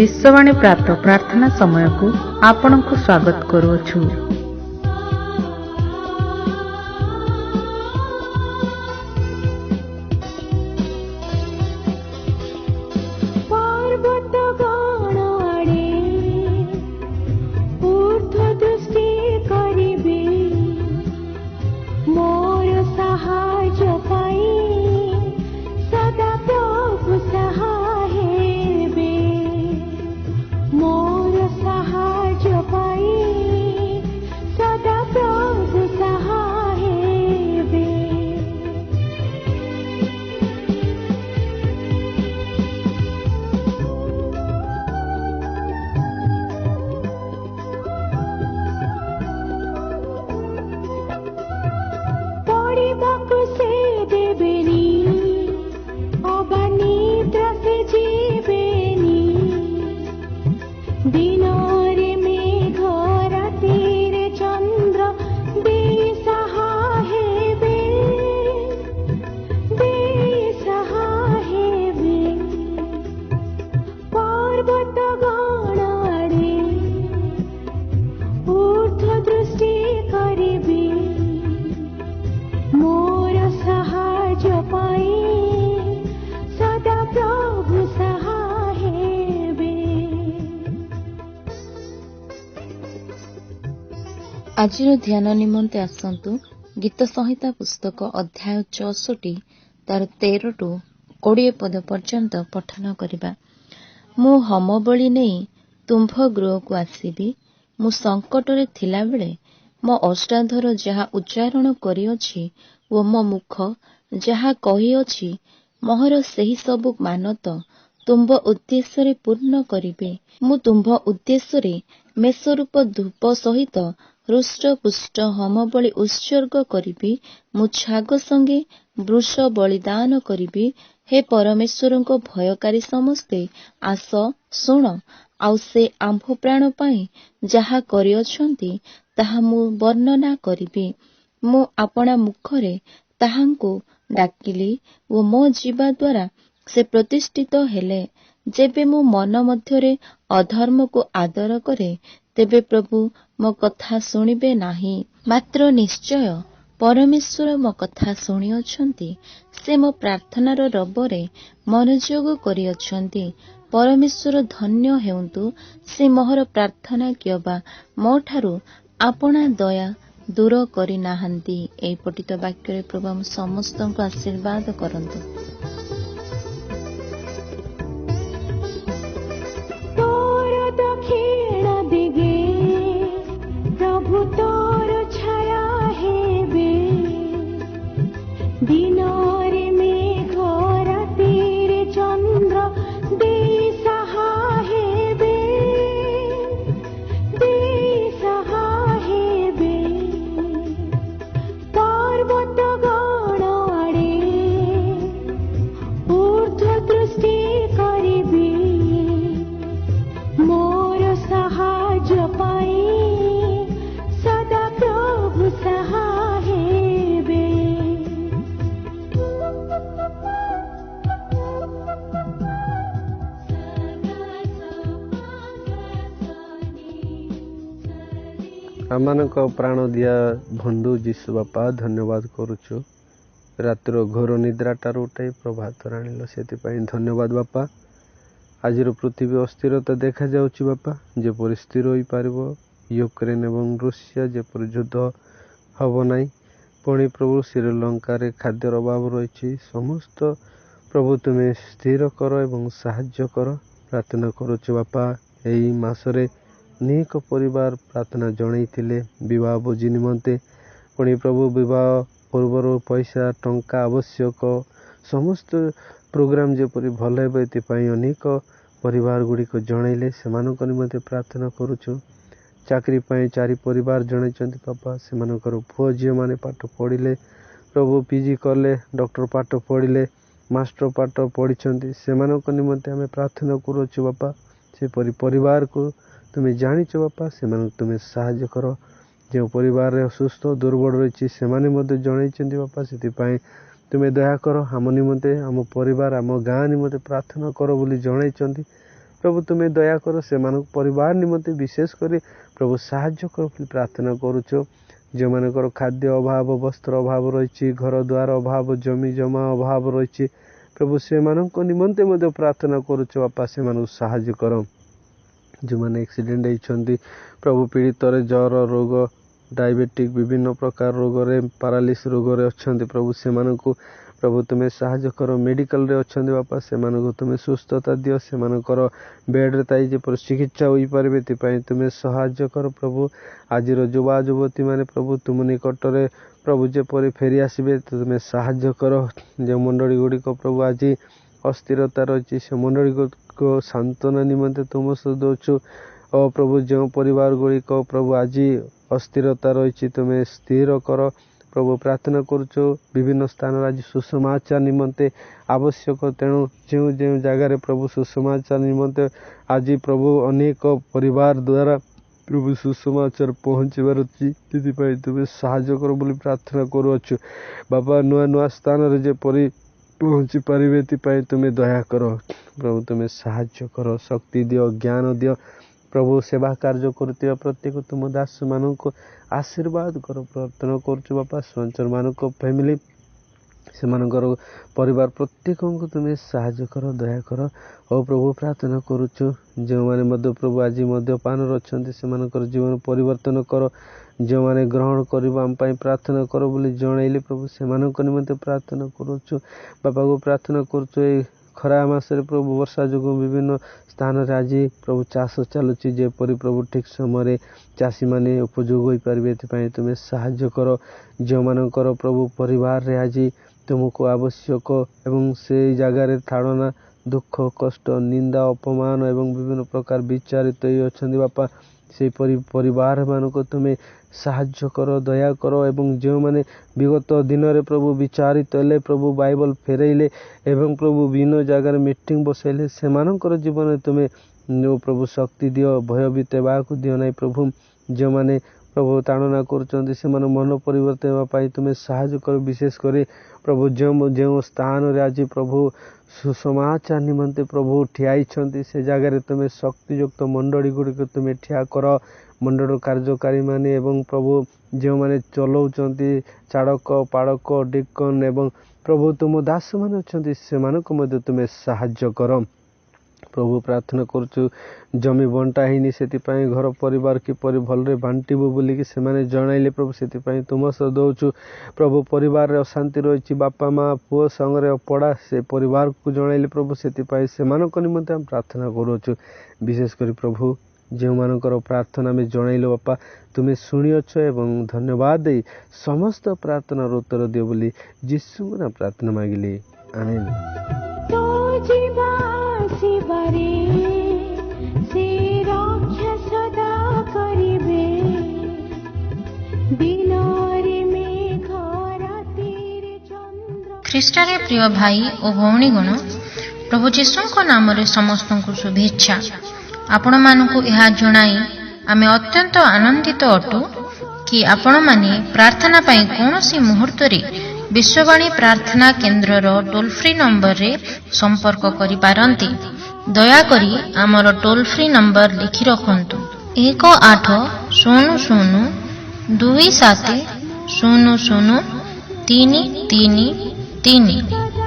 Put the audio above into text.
ବିଶ୍ୱବାଣୀ ପ୍ରାପ୍ତ ପ୍ରାର୍ଥନା ସମୟକୁ ଆପଣଙ୍କୁ ସ୍ୱାଗତ କରୁଅଛୁ। ଆଜିର ଧ୍ୟାନ ନିମନ୍ତେ ଆସନ୍ତୁ ଗୀତ ସଂହିତା ପୁସ୍ତକ ଅଧ୍ୟାୟ 64 ତାର 13 ରୁ 20 ପଦ ପର୍ଯ୍ୟନ୍ତ ପଠନ କରିବା। ମୁଁ ହୋମବଳି ନେଇ ତୁମ୍ଭ ଗୃହକୁ ଆସିବି। ମୁଁ ସଙ୍କଟରେ ଥିଲାବେଳେ ମୋ ଅଷ୍ଟାଧର ଯାହା ଉଚ୍ଚାରଣ କରିଅଛି ଓ ମୋ ମୁଖ ଯାହା କହିଅଛି ମୋହର ସେହି ସବୁ ମାନତ ତୁମ୍ଭ ଉଦ୍ଦେଶ୍ୟରେ ପୂର୍ଣ୍ଣ କରିବେ। ମୁଁ ତୁମ୍ଭ ଉଦ୍ଦେଶ୍ୟରେ ମେଷରୂପ ଧୂପ ସହିତ ହୃଷ୍ଟପୁଷ୍ଟ ହୋମବଳି ଉତ୍ସର୍ଗ କରିବି। ମୁଁ ଛାଗ ସଙ୍ଗେ ବୃଷ ବଳିଦାନ କରିବି। ହେ ପରମେଶ୍ୱରଙ୍କ ଭୟକାରୀ ସମସ୍ତେ, ଆସ ଶୁଣ। ଆଉ ସେ ଆମ୍ଭ ପ୍ରାଣ ପାଇଁ ଯାହା କରିଅଛନ୍ତି ତାହା ମୁଁ ବର୍ଣ୍ଣନା କରିବି। ମୁଁ ଆପଣା ମୁଖରେ ତାହାଙ୍କୁ ଡାକିଲି ଓ ମୋ ଯିବା ଦ୍ୱାରା ସେ ପ୍ରତିଷ୍ଠିତ ହେଲେ। ଯେବେ ମୁଁ ମନ ମଧ୍ୟରେ ଅଧର୍ମକୁ ଆଦର କରେ, ତେବେ ପ୍ରଭୁ ମୋ କଥା ଶୁଣିବେ ନାହିଁ। ମାତ୍ର ନିଶ୍ଚୟ ପରମେଶ୍ୱର ମୋ କଥା ଶୁଣିଅଛନ୍ତି। ସେ ମୋ ପ୍ରାର୍ଥନାର ରବରେ ମନୋଯୋଗ କରିଅଛନ୍ତି। ପରମେଶ୍ୱର ଧନ୍ୟ ହେଉନ୍ତୁ। ସେ ମୋହର ପ୍ରାର୍ଥନା କିମ୍ବା ମୋଠାରୁ ଆପଣା ଦୟା ଦୂର କରିନାହାନ୍ତି। ଏହି ପଠିତ ବାକ୍ୟରେ ପ୍ରଭୁ ଆମ ସମସ୍ତଙ୍କୁ ଆଶୀର୍ବାଦ କରନ୍ତୁ। ଆମମାନଙ୍କ ପ୍ରାଣ ଦିଆ ବନ୍ଧୁ ଯୀଶୁ ବାପା ଧନ୍ୟବାଦ କରୁଛୁ। ରାତିର ଘୋର ନିଦ୍ରାଟାରୁ ଉଠାଇ ପ୍ରଭାତରେ ଆଣିଲ, ସେଥିପାଇଁ ଧନ୍ୟବାଦ ବାପା। ଆଜିର ପୃଥିବୀ ଅସ୍ଥିରତା ଦେଖାଯାଉଛି ବାପା, ଯେପରି ସ୍ଥିର ହୋଇପାରିବ। ୟୁକ୍ରେନ ଏବଂ ରୁଷିଆ ଯେପରି ଯୁଦ୍ଧ ହେବ ନାହିଁ। ପୁଣି ପ୍ରଭୁ ଶ୍ରୀଲଙ୍କାରେ ଖାଦ୍ୟର ଅଭାବ ରହିଛି। ସମସ୍ତ ପ୍ରଭୁ ତୁମେ ସ୍ଥିର କର ଏବଂ ସାହାଯ୍ୟ କର। ପ୍ରାର୍ଥନା କରୁଛୁ ବାପା, ଏହି ମାସରେ ଅନେକ ପରିବାର ପ୍ରାର୍ଥନା ଜଣାଇଥିଲେ ବିବାହ ଭୋଜି ନିମନ୍ତେ। ପୁଣି ପ୍ରଭୁ ବିବାହ ପୂର୍ବରୁ ପଇସା ଟଙ୍କା ଆବଶ୍ୟକ, ସମସ୍ତ ପ୍ରୋଗ୍ରାମ ଯେପରି ଭଲ ହେବ ଏଥିପାଇଁ ଅନେକ ପରିବାର ଗୁଡ଼ିକ ଜଣାଇଲେ। ସେମାନଙ୍କ ନିମନ୍ତେ ପ୍ରାର୍ଥନା କରୁଛୁ। ଚାକିରି ପାଇଁ 4 ପରିବାର ଜଣାଇଛନ୍ତି ବାପା। ସେମାନଙ୍କର ପୁଅ ଝିଅମାନେ ପାଠ ପଢ଼ିଲେ, ପ୍ରଭୁ ପିଜି କଲେ, ଡକ୍ଟର ପାଠ ପଢ଼ିଲେ, ମାଷ୍ଟର ପାଠ ପଢ଼ିଛନ୍ତି। ସେମାନଙ୍କ ନିମନ୍ତେ ଆମେ ପ୍ରାର୍ଥନା କରୁଛୁ ବାପା। ସେପରି ପରିବାରକୁ ତୁମେ ଜାଣିଛ ବାପା, ସେମାନଙ୍କୁ ତୁମେ ସାହାଯ୍ୟ କର। ଯେଉଁ ପରିବାରରେ ଅସୁସ୍ଥ ଦୁର୍ବଳ ରହିଛି ସେମାନେ ମଧ୍ୟ ଜଣାଇଛନ୍ତି ବାପା। ସେଥିପାଇଁ ତୁମେ ଦୟା କର। ଆମ ନିମନ୍ତେ, ଆମ ପରିବାର, ଆମ ଗାଁ ନିମନ୍ତେ ପ୍ରାର୍ଥନା କର ବୋଲି ଜଣାଇଛନ୍ତି। प्रभु तुम्हें दया कर से परिवार निमंते विशेष कर प्रभु साहाय्य कर बोली प्रार्थना करुच। जो मानकर खाद्य अभाव वस्त्र अभाव रही घर द्वार अभाव जमी जमा अभाव रही प्रभु से निमंते मध्य प्रार्थना करुच बापा से साहाय्य कर। जो मैंने एक्सीडेंट होती प्रभु पीड़ित जर रोग डायबिटिक विभिन्न प्रकार रोग रे पारालिस रोग रे अच्छा प्रभु से प्रभु तुम्हें साहाय्य कर। मेडिकल रे अच्छा बापा से तुम्हें सुस्थता दियो से बेड्रे ताई जेपर चिकित्सा हो पारे तुम्हें साहाय्य कर। प्रभु आज युवा युवती मैंने प्रभु तुम निकटरे प्रभु जेपरी फेरी आसबे तुम्हें साहाय्य कर। जो मंडली गुड़िक प्रभु आज अस्थिरता रही से मंडली को सांत्वना निमंते तुम सह दौचु और प्रभु जो परिवार गुड़िक प्रभु आज अस्थिरता रही तुम्हें स्थिर कर। प्रभु प्रार्थना करुच विभिन्न स्थान आज सुसमाचार निमंते आवश्यक तेणु जो जो जगार प्रभु सुसमाचार निमंते आज प्रभु अनेक परिवार द्वारा प्रभु सुसमाचार पहुँचबार तुम्हें साहाय्य कर बोली प्रार्थना करुच। बाबा नुआ नुआ स्थान रे जेपरी पहुँची पारे तुम्हें दया कर। प्रभु तुम्हें साहाय्य कर शक्ति दियो ज्ञान दियो। प्रभु सेवा कार्य करुवा प्रत्येक तुम दास मान को आशीर्वाद कर प्रार्थना करुच बापा संचर मान फैमिली से परिवार प्रत्येक को तुम्हें साहाय्य कर दया कर। और प्रभु प्रार्थना करुच जो मैंने मध्य प्रभु आज मद्यपान अच्छा से जीवन परिवर्तन कर। जो मैंने ग्रहण करने प्रार्थना कर बोली जनइले प्रभु से निमंते प्रार्थना करुच। बापा को प्रार्थना करुच खरा मासरे प्रभु वर्षा जो विभिन्न स्थान आज प्रभु चाष चलुची जेपरी प्रभु ठीक समय चाषी माने उपयोग हो पारे तुम्हें साहाय्य कर। जो मानकर प्रभु परिवार रे आज तुमको आवश्यक एवं से जगार ताड़ना दुख कष्ट निंदा अपमान एवं विभिन्न प्रकार विचारित अच्छा बापा से परिवार मानक तुम्हें साहाय्य कर दया कर। एवं जो माने विगत दिन रे प्रभु विचारित हेले प्रभु बाइबल फेरइले एवं प्रभु विभिन्न जगार मीटिंग बसैले से जीवन तुम्हें जो प्रभु शक्ति दियो भयभीत को दियो ना प्रभु। जो माने प्रभु ताड़ना कर मन परिवर्तन तुम्हें साहाय्य कर। विशेष कर प्रभु जो स्थान रे आज प्रभु सुसमाचार निमंते प्रभु ठियाई से जगार तुम्हें शक्तियुक्त मंडली गुड़िक तुम्हें ठिया कर। मंडल कार्यकारी माने एवं प्रभु जो माने चलाउचंती चाड़क पाड़क डिकन एवं प्रभु तुम दास मान अच्छा से तुम्हें साहाय्य कर। प्रभु प्रार्थना करुचु जमी बंटा ही से घर परिवार किपर भलरे बांटबू बोलिकी से जनइले प्रभु से तुम सह दौचु। प्रभु परिवार अशांति रही बापा माँ पुओ संगे पड़ा से परिवार को जनइले प्रभु से निमंते हम प्रार्थना करुचु। विशेषकर प्रभु जो मानकर प्रार्थना में जनइल बापा तुम्हें शुणिअछ एवं धन्यवाद दे समस्त प्रार्थना उत्तर दियो बोली यीशु ना प्रार्थना मांगिले आमीन। ଖ୍ରୀଷ୍ଟରେ ପ୍ରିୟ ଭାଇ ଓ ଭଉଣୀଗଣ ପ୍ରଭୁ ଯୀଶୁଙ୍କ ନାମରେ ସମସ୍ତଙ୍କୁ ଶୁଭେଚ୍ଛା। ଆପଣମାନଙ୍କୁ ଏହା ଜଣାଇ ଆମେ ଅତ୍ୟନ୍ତ ଆନନ୍ଦିତ ଅଟୁ କି ଆପଣମାନେ ପ୍ରାର୍ଥନା ପାଇଁ କୌଣସି ମୁହୂର୍ତ୍ତରେ ବିଶ୍ୱବାଣୀ ପ୍ରାର୍ଥନା କେନ୍ଦ୍ରର ଟୋଲ୍ ଫ୍ରି ନମ୍ବରରେ ସମ୍ପର୍କ କରିପାରନ୍ତି। ଦୟାକରି ଆମର ଟୋଲ୍ ଫ୍ରି ନମ୍ବର ଲେଖି ରଖନ୍ତୁ 180027003333।